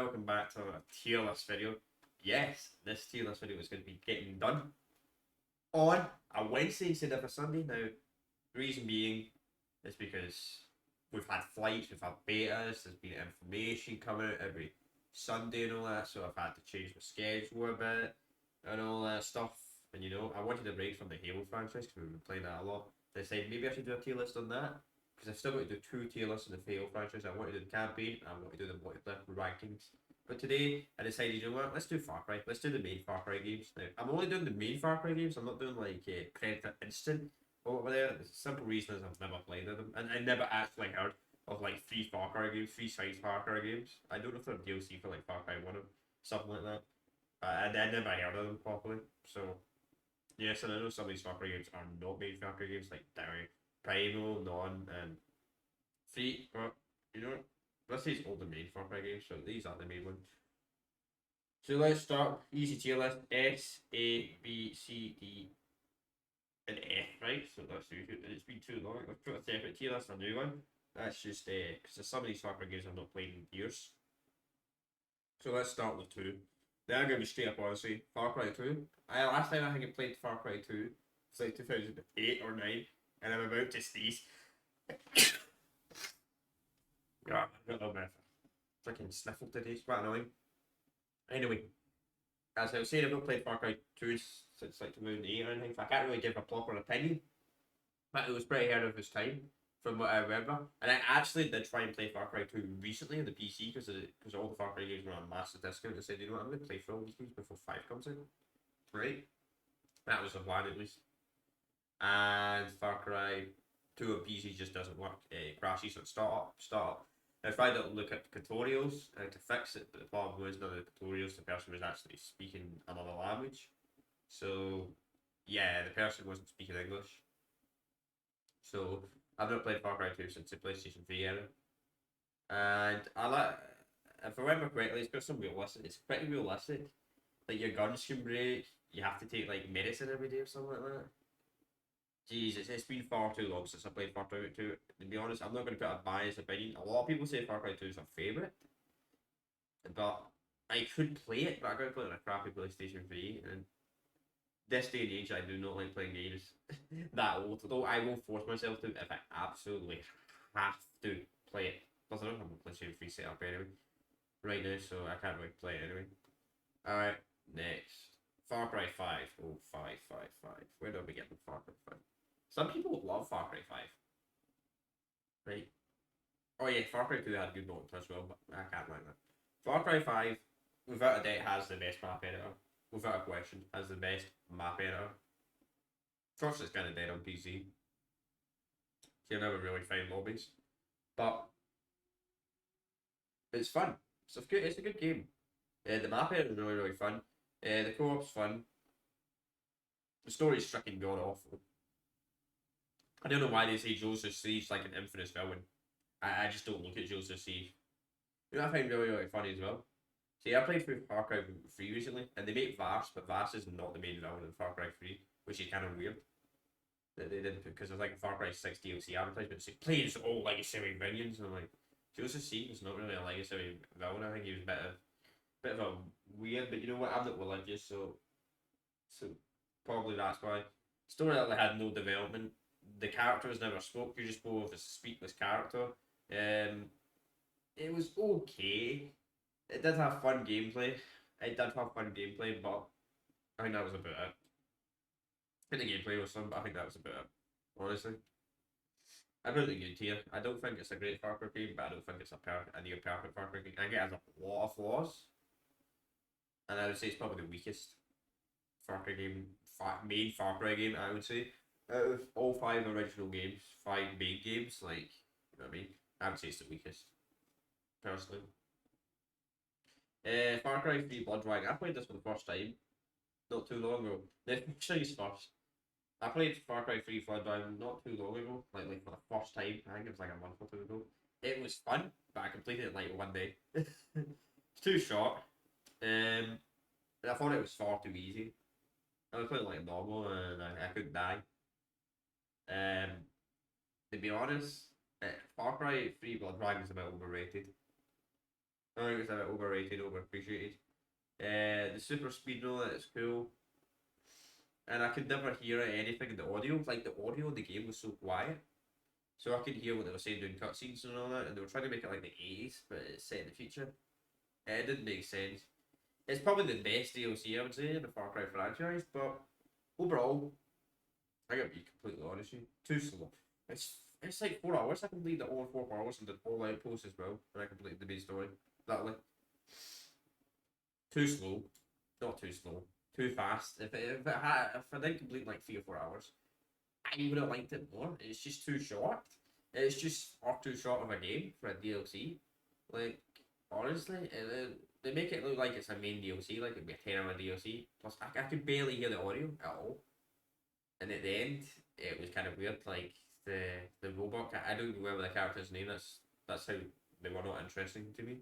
welcome back to a tier list video. Yes, this tier list video is going to be getting done on a Wednesday instead of a Sunday. Now, the reason being is because we've had flights, we've had betas, there's been information coming out every Sunday and all that, so I've had to change my schedule a bit and all that stuff. And you know, I wanted a break from the Halo franchise because we've been playing that a lot. I said maybe I should do a tier list on that because I've still got to do 2 tier lists in the Halo franchise. I want to do the campaign and I want to do the multiplayer rankings. But today I decided, you know what, let's do Far Cry. Let's do the main Far Cry games. Now, I'm only doing the main Far Cry games. I'm not doing like Credit Instant over there. The simple reason is I've never played them and I never actually heard of like 3 Far Cry games, 3 size Far Cry games. I don't know if they're DLC for like Far Cry 1 or something like that. I never heard of them properly. So yes, and I know some of these Far Cry games are not main Far Cry games like Primal, Non, and Free. But you know, let's say it's all the main Far Cry games, so these are the main ones. So let's start easy tier list: S, A, B, C, D, and F. Right. So let's do it. It's been too long. Let's put a separate tier list, a new one. That's just because some of these Far Cry games I've not played in years. So let's start with 2. Then I'm going to be straight up honestly. Far Cry 2. Last time I think I played Far Cry 2 was like 2008 or 9, and I'm about to sneeze. God, I've got a little bit of a freaking sniffle today. It's quite annoying. Anyway, as I was saying, I've not played Far Cry 2 since like 2008 or anything, so I can't really give a proper opinion. But it was pretty ahead of its time, from what I remember. And I actually did try and play Far Cry 2 recently on the PC because all the Far Cry games were on a massive discount. I said, you know what, I'm going to play through all these games before 5 comes out. Right? That was the plan at least. And Far Cry 2 on PC just doesn't work. It crashes at start up. I tried to look at tutorials to fix it, but the problem was none of the tutorials, the person was actually speaking another language. So, yeah, the person wasn't speaking English. So, I've not played Far Cry 2 since the PlayStation 3 era. And I like, if I remember correctly, it's got some realistic, it's pretty realistic. Like, your guns can break, you have to take, like, medicine every day or something like that. Jesus, it's been far too long since I played Far Cry 2. To be honest, I'm not going to put a biased opinion. A lot of people say Far Cry 2 is their favourite. But I could play it, but I got to play it on a crappy PlayStation 3. And this day and age, I do not like playing games that old. Though I will force myself to if I absolutely have to play it. Plus, I don't have a PlayStation 3 set up anyway. Right now, so I can't really play it anyway. Alright, next. Far Cry 5. Oh, 5. Where do we get the Far Cry 5? Some people love Far Cry 5. Right? Oh yeah, Far Cry 2 had good moments as well, but I can't like that. Far Cry 5, without a doubt, has the best map editor. Without a question, has the best map editor. First, it's kind of dead on PC. So you never really find lobbies. But it's fun. It's a good game. The map editor is really fun. The co-op's fun. The story's freaking god awful. I don't know why they say Joseph Sea's like an infamous villain. I just don't look at Joseph C. You know what I find really funny as well? See, I played through Far Cry 3 recently, and they make Vass, but Vass is not the main villain in Far Cry 3, which is kind of weird. That they did, because there's like a Far Cry 6 DLC advertisement, it plays all legacy minions, and I'm like, Joseph C is not really a legacy villain. I think he was a bit of a weird, but you know what? I'm not religious, so probably that's why. Story really had no development. The characters never spoke. You just spoke with a speakless character. It was okay. It did have fun gameplay. But I think that was about it. I think the gameplay was fun, but I think that was about it. Honestly, I really good tier. I don't think it's a great Far Cry game, but I don't think it's a near perfect Far Cry game. I think it has a lot of flaws, and I would say it's probably the weakest Far Cry game, main Far Cry game. I would say out of all 5 original games, 5 main games, like you know what I mean. I would say it's the weakest, personally. Far Cry 3 Blood Dragon. I played this for the first time not too long ago. Let me show you first. I played Far Cry 3 Blood Dragon not too long ago, like for the first time. I think it was like a month or 2 ago. It was fun, but I completed it like one day. It's too short. And I thought it was far too easy. I was playing like normal and I couldn't die. To be honest, Far Cry 3 Blood Dragon is a bit overrated. think it's a bit overrated, overappreciated. The super speed and all that is cool. And I could never hear anything in the audio. Like the audio in the game was so quiet. So I could hear what they were saying during cutscenes and all that, and they were trying to make it like the 80s, but it's set in the future. It didn't make sense. It's probably the best DLC I would say in the Far Cry franchise, but overall, I gotta be completely honest with you, too slow. It's like 4 hours. I completed it all in 4 hours and did all outposts as well, and I completed the main story. That way. Too slow. Not too slow. Too fast. If I didn't complete like 3 or 4 hours, I would have liked it more. It's just too short. It's just far too short of a game for a DLC. Like honestly, they make it look like it's a main DLC, like it'd be a 10-hour DLC. Plus, I could barely hear the audio at all. And at the end, it was kind of weird. Like the robot, I don't remember the character's name. That's how they were not interesting to me.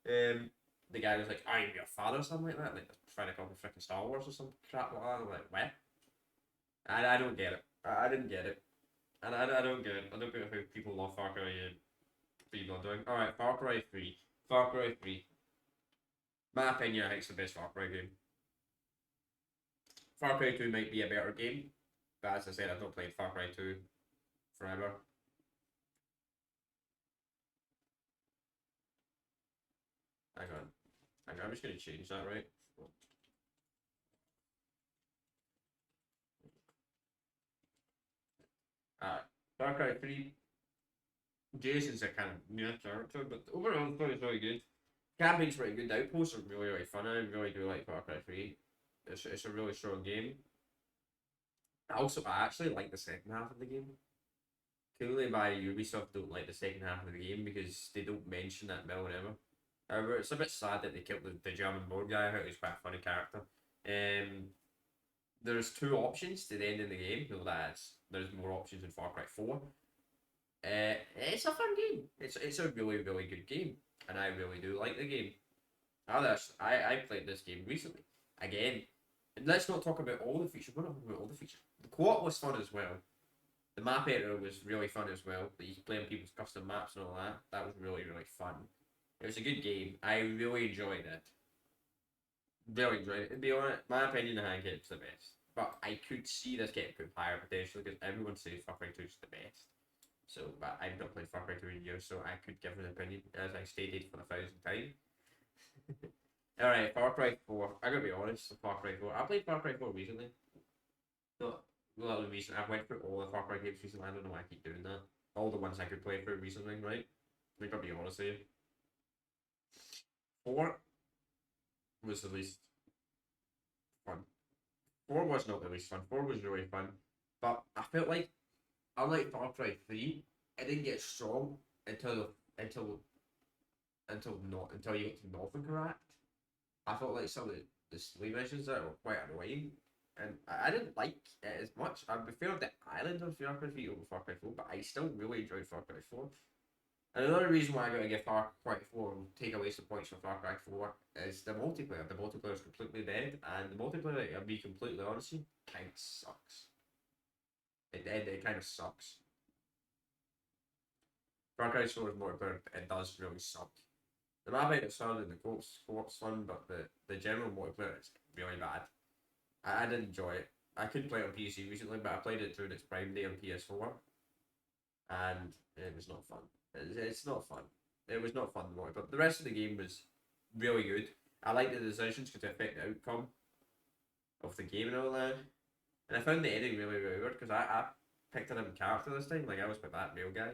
The guy was like, "I'm your father," or something like that. Like trying to call me freaking Star Wars or some crap like that. I'm like, what? I don't get it. I didn't get it. And I don't get it. I don't get how people love Far Cry 3 Bloodline. Alright, Far Cry 3. Far Cry 3. My opinion, I think it's the best Far Cry game. Far Cry 2 might be a better game, but as I said, I've not played Far Cry 2 forever. Hang on. I'm just going to change that, right? Alright, Far Cry 3. Jason's a kind of new character, but overall the story's really good. Campaign's pretty good. The outposts are really, really fun. I really do like Far Cry 3. It's a really strong game. I actually like the second half of the game. Clearly by Ubisoft don't like the second half of the game because they don't mention that mill ever. However, it's a bit sad that they killed the German board guy. I thought he was quite a funny character. There's 2 options to the end of the game. Though there's more options in Far Cry 4. It's a fun game. It's a really, really good game. And I really do like the game. I played this game recently. Again, and let's not talk about all the features. We're not talking about all the features. The co-op was fun as well. The map area was really fun as well. You could play on people's custom maps and all that. That was really, really fun. It was a good game. I really enjoyed it. Really enjoyed it. To be honest, my opinion, I think it's the best. But I could see this getting put higher potentially because everyone says Far Cry 2 is the best. So, but I've not played Far Cry 2 in years, so I could give an opinion, as I stated for the 1000th time. Alright, Far Cry 4. I gotta be honest, Far Cry 4. I played Far Cry 4 recently. Not really recent. I went through all the Far Cry games recently. I don't know why I keep doing that. All the ones I could play through recently, right? I gotta be honest with you. 4 was the least fun. 4 was not the least fun. 4 was really fun. But I felt like, unlike Far Cry 3, it didn't get strong until you got to Northern Correct. I felt like some of the sleep missions there were quite annoying, and I didn't like it as much. I preferred the island of Far Cry 3 over Far Cry 4, but I still really enjoyed Far Cry 4. And another reason why I gotta give Far Cry 4 and take away some points from Far Cry 4 is the multiplayer. The multiplayer is completely dead, and the multiplayer, I'll be completely honest with you, kind of sucks. It kind of sucks. Far Cry 4's multiplayer, it does really suck. The map ain't fun and the co-op's fun, but the general multiplayer is really bad. I didn't enjoy it. I couldn't play it on PC recently, but I played it during its prime day on PS4, and it was not fun. It's not fun. It was not fun, but the rest of the game was really good. I liked the decisions because they affect the outcome of the game and all that. And I found the ending really, really weird because I picked a different character this time. Like I was with that male guy,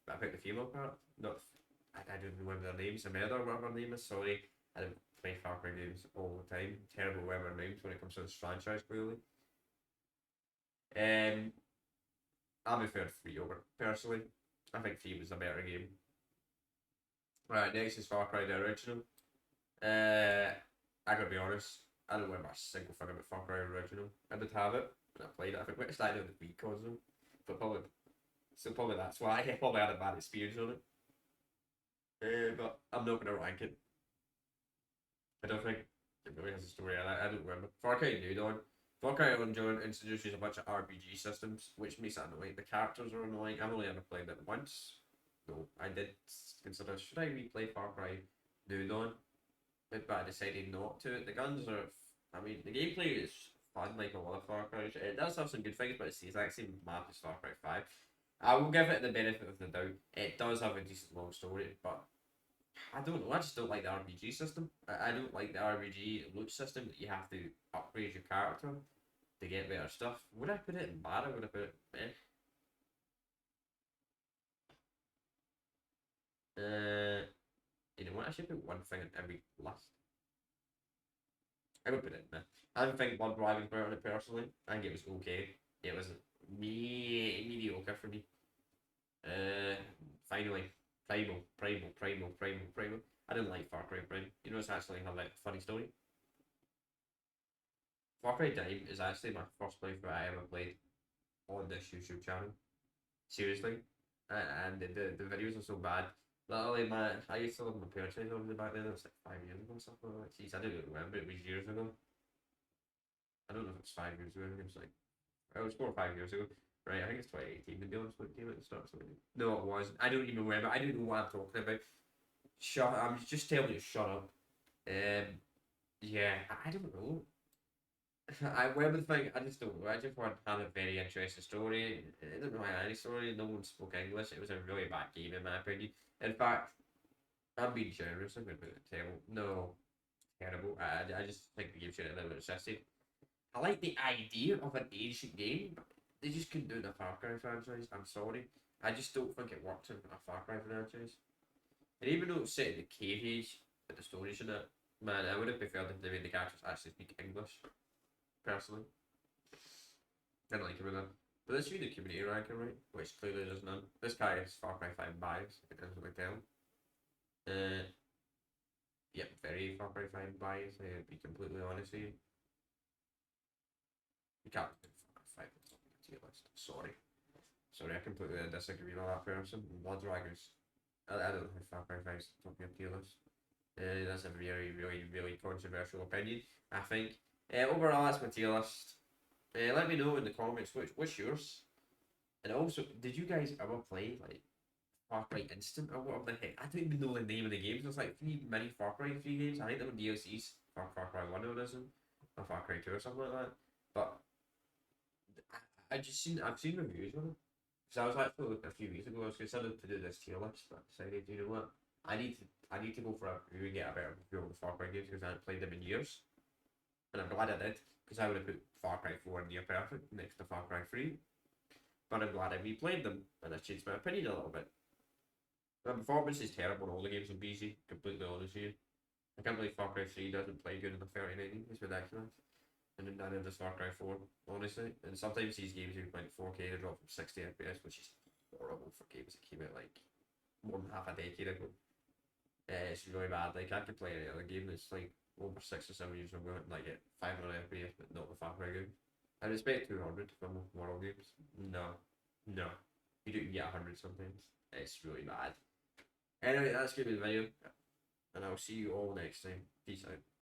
but I picked the female part. Not I don't remember their names. Ameda or whatever her name is. Sorry, I don't play Far Cry games all the time. Terrible with her names when it comes to this franchise, clearly. I preferred 3 over personally. I think 3 was a better game. Right, next is Far Cry the original. I gotta be honest, I don't remember a single thing about Far Cry original. I did have it, and I played it. I think we started on the Wii console, but probably that's why I probably had a bad experience on it. But I'm not gonna rank it. I don't think it really has a story. I don't remember. Far Cry New Dawn. Far Cry New Dawn introduces a bunch of RPG systems, which makes it annoying. The characters are annoying. I've only ever played it once. No, I did consider, should I replay Far Cry nude on, but I decided not to. The guns are, I mean, the gameplay is fun like a lot of Far Cry. It does have some good things, but it's the exact same map as Far Cry 5. I will give it the benefit of the doubt. It does have a decent long story, but I don't know. I just don't like the RPG system. I don't like the RPG loot system that you have to upgrade your character to get better stuff. Would I put it in bad or would I put it in meh? You know what? I should put one thing in every list. I would put it in there. I don't think Blood Dragon's better on it personally. I think it was okay. It was mediocre for me. Uh, Finally, Primal. I didn't like Far Cry Prime. You know, it's actually had like a funny story. Far Cry Prime is actually my first playthrough I ever played on this YouTube channel. Seriously, and the videos are so bad. Literally, I used to live in my parents' house over back then. It was like 5 years ago, or something like that. Jeez, I don't even remember. It was years ago. I don't know if it was 5 years ago. I think it was like it was 4 or 5 years ago. Right, I think it's 2018 to be honest with you. At the start, something. No, it wasn't. I don't even remember. I don't know what I'm talking about. Shut. I'm just telling you, shut up. Yeah, I don't know. I went with the thing. I just don't know. I just want to have a very interesting story. It didn't really have any story. No one spoke English. It was a really bad game in my opinion. In fact, I'm being generous. I'm going to put it terrible. No, terrible. I just think the game should have never existed. I like the idea of an ancient game, but they just couldn't do it in a Far Cry franchise. I'm sorry. I just don't think it works in a Far Cry franchise. And even though it's set in the cave age, but the story's in it, man, I would have preferred if they made the characters actually speak English, personally. I don't like it with that. But let's read the community ranking, right? Which clearly there's none. This guy is Far Cry 5 bias, it doesn't really tell. Uh, yep, very Far Cry 5 bias, I'll be completely honest with you. You can't put Far Cry 5 on top of the tier list. Sorry, I completely disagree with that person. Blood Dragons. I don't think Far Cry 5 is top of your tier list. That's a really controversial opinion, I think. Overall, that's my tier list. Let me know in the comments what's yours. And also, did you guys ever play like Far Cry Instant or whatever the heck? I don't even know the name of the games. There's like three mini Far Cry 3 games. I think they were DLCs for Far Cry 1 or something, or Far Cry 2 or something like that. But I've seen reviews on it. Because I was actually looking a few weeks ago, I was considered to do this tier list, but I decided, you know what? I need to go for a review and get a better review of the Far Cry games because I haven't played them in years. And I'm glad I did, because I would have put Far Cry 4 near perfect next to Far Cry 3. But I'm glad I replayed them, and I changed my opinion a little bit. The performance is terrible in all the games on PC, completely honest with you. I can't believe Far Cry 3 doesn't play good in the 3090, it's ridiculous. And then neither does Far Cry 4, honestly. And sometimes these games are playing 4K, they drop from 60 FPS, which is horrible for games that came out like more than half a decade ago. It's really bad. Like, I could play any other game that's like over 6 or 7 years ago and like get 500 FPS, but not the Far Cry game. I respect 200 from World games. No, no. You don't get 100 sometimes. It's really bad. Anyway, that's going to be the video, and I'll see you all next time. Peace out.